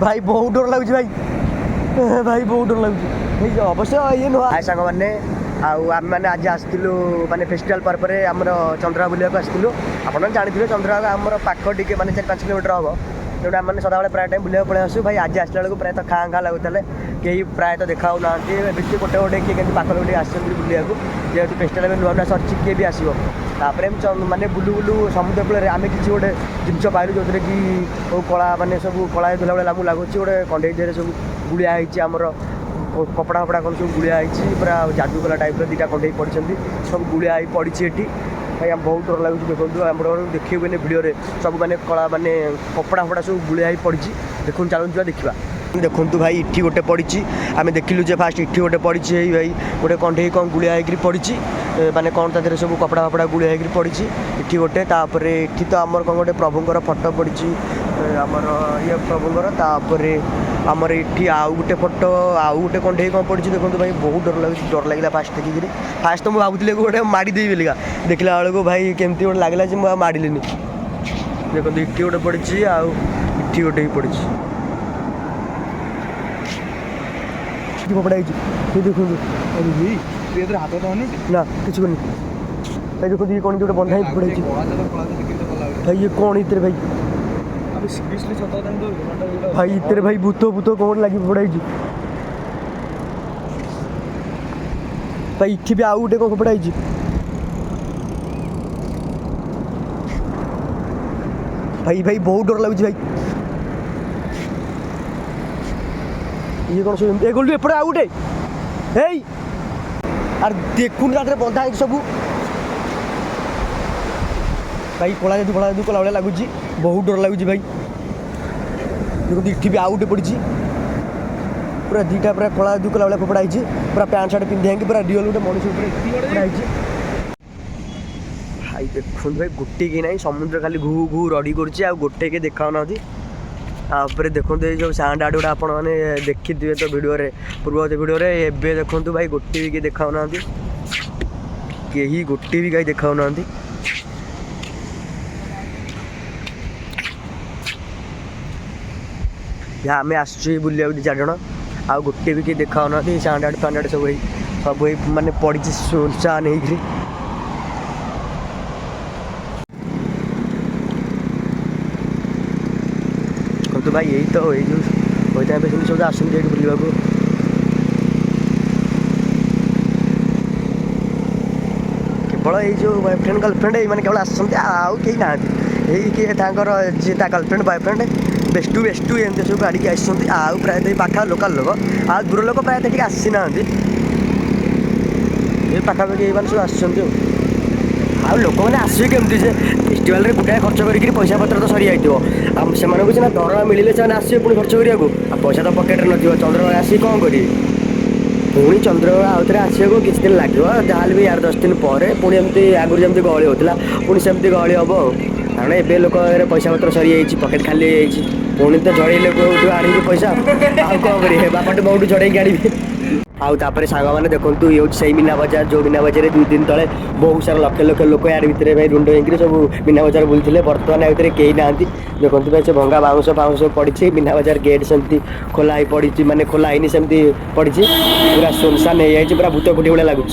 भाई बहुत डर लगुच भाई भाई बहुत डर लगुच अवश्य ये नुआ सांग मैंने आम मैंने आज आसलु माने फेस्टिवल पर्व आमर चंद्रभागा बुलाक आसलु आप जानते चंद्रभागा आमर पाख टे माने 4-5 किलोमीटर हम जो आम सदा प्राय टाइम बुलाक पलि आसू भाई आज आसला बेलू प्रायतः खाँ खाँ लगुले कहीं प्रायतः देखा ना बेसी गोटे गोटे किए पाख लोग आसुँच बुलाक जेहतु फेस्टिवल नुआ नुआ सरी किए भी आसो माने बुलू बुलू समुद्र कूल आम किसी गोटे जिनस पाइलु जो कि कला माने सब कला धुला भाई आमको लगुच गोटे कंडे देहरे सब गुड़िया होमर कपड़ा फपड़ा कौन सब गुड़िया पूरा जादू कला टाइप दुटा कंडे पड़ी सब गुड़िया पड़ी भाई आम बहुत डर लगे देखो आम देखिए भिडियो सब माने कला माने कपड़ा फपड़ा सब गुड़िया पड़ी देखो चलू देखा देखु भाई इटी गोटे पड़ी आम देखिलु जे फास्ट इटी गोटे पड़ी भाई गोटे कंडे कौन गुड़िया पड़ी माने कौन तादेह सब कपड़ा फपड़ा गुड़िया पड़ी इटी गोटे तापर इटी तो आमर कौन गोटे प्रभुंर फोटो पड़ी आमर ये प्रभुंर तापर आमर इटी आउ गोटे फोटो आउ गोटे कंडे कौन पड़ी देखो भाई बहुत डर लगे फास्ट देखिए फास्ट तो मुझे भावुली गोटे मारिदेवी बोलिका देखला बेलू भाई केमती गोटे लगे मुझे मारे देखो इटी गोटे पड़ी आउ इटी गोटे भी पड़ी कपड़ा देखो हाथ तो ना किसी भाई देखो ये कौन गोटे बंधा ही पड़े भाई ये कौन इतने भाई भाई इतने भाई भूत भूत कौन लगी पड़े भाई इठी भी आउ गोटे कौन कपड़ा भाई भाई बहुत डर लगुच भाई ये कौन सब ए गोल्डू एपटे आउ गोटे आर देखुन ता बंधा है सब भाई कला जादू कला भाई लगुच बहुत डर लगुच भाई देखो इठी भी आउ गोटे पड़ी पूरा दुटा पूरा कला जादू कला भाई फोपड़ा पूरा पैंट सार्ट पिंधि पूरा रियल गोटे मनीष भाई देखो भाई गोटे कि ना समुद्र खाली घू घू रड़ी कर गोटे के देखा ना तापर देखो जो साउंड आड गुड़ा आपण मैंने देखी थे तो वीडियो पूर्ववर्ती वीडियो एबे देखो भाई गोटे भी किए देखा ना कहीं गोटे भी कहीं देखा ना यहाँ आम आसुचे बुलिया 4 जन आ गोटे भी किए देखा ना साउंड आड फाउंड आड सब माने पड़ी सुनसान हो तो भाई यही तो ये जो होता है सब आसुँच बुलवा केवल ये जो बॉयफ्रेंड गर्लफ्रेंड ये केवल आसते आउ कहीं ना किए जी गर्लफ्रेंड बॉयफ्रेंड बेस्टू बेस्टू एमती सब गाड़ी आसुँच आउ प्रायतः पाखा लोकाल लोक आ दूर लोक प्रायतः टी आसी ना पाखापाखि ये सब आसुँच आ लोक मैंने आसवे केमती से फेस्टिवल रे गुटाए खर्च करके पैसा पत्र तो सरी जाइए से सीना दरमा मिले से आसवे पुणी खर्च करा पैसा तो पकेट न चंद्रभागा आसी कौन करेंगे पुणी चंद्रभागा आउ थे आसवाक किसी दिन लगे जहाँ भी 8-10 दिन पर पुणी एमती आगुरी जमी गहली होता पुणी सेमती गहली हम कारण एवं लोक पैसा पत्र सरी जाइए पकेट खाली पुणी तो झड़े आने पैसा आउ कौन करेंगे बापटे बहुत झड़े आनी आउ तापर सांग मैंने देखु ये से मीना बजार जो मीना बजार 2 दिन तले बहुत सारा लक्ष लक्ष लोक यार भितर भाई रुंड हो सब मीना बजार बुलते बर्तमान भितर कहीं ना देखो भाई से भंगा बाउंश फाउंश पड़ी मीना बजार गेट सेमती खोला पड़ी माने खोला है सेमती पड़ी पूरा सुनसान हो पूरा भूत कोठी भाई लगुच।